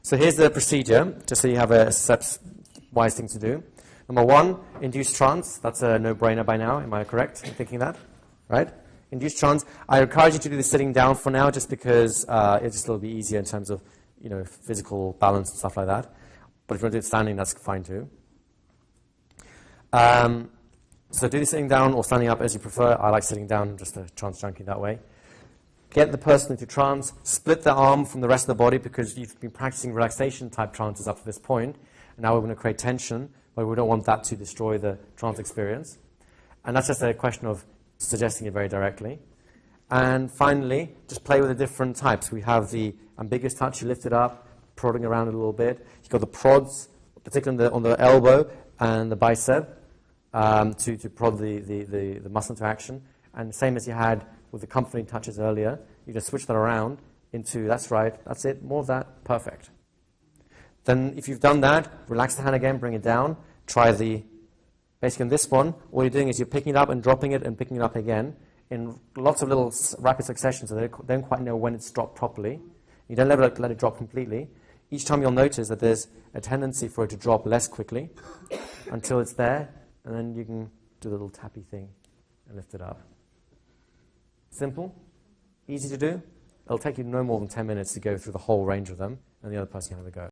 So here's the procedure, just so you have a step-wise thing to do. Number one, induce trance. That's a no-brainer by now. Am I correct in thinking that? Right? Induce trance. I encourage you to do this sitting down for now, just because it's just a little bit easier in terms of physical balance and stuff like that. But if you want to do it standing, that's fine too. So do this sitting down or standing up as you prefer. I like sitting down, just a trance junkie that way. Get the person into trance, split the arm from the rest of the body, because you've been practicing relaxation type trances up to this point, and now we're going to create tension, but we don't want that to destroy the trance experience. And that's just a question of suggesting it very directly. And finally, just play with the different types. We have the ambiguous touch, you lift it up, prodding around it a little bit. You've got the prods, particularly on the elbow and the bicep, to prod the muscle into action. And same as you had with the comforting touches earlier, you just switch that around into, that's right, that's it, more of that, perfect. Then if you've done that, relax the hand again, bring it down, try basically on this one, all you're doing is you're picking it up and dropping it and picking it up again in lots of little rapid succession, so they don't quite know when it's dropped properly. You don't let it drop completely. Each time you'll notice that there's a tendency for it to drop less quickly until it's there, and then you can do the little tappy thing and lift it up. Simple, easy to do. It'll take you no more than 10 minutes to go through the whole range of them, and the other person can have a go.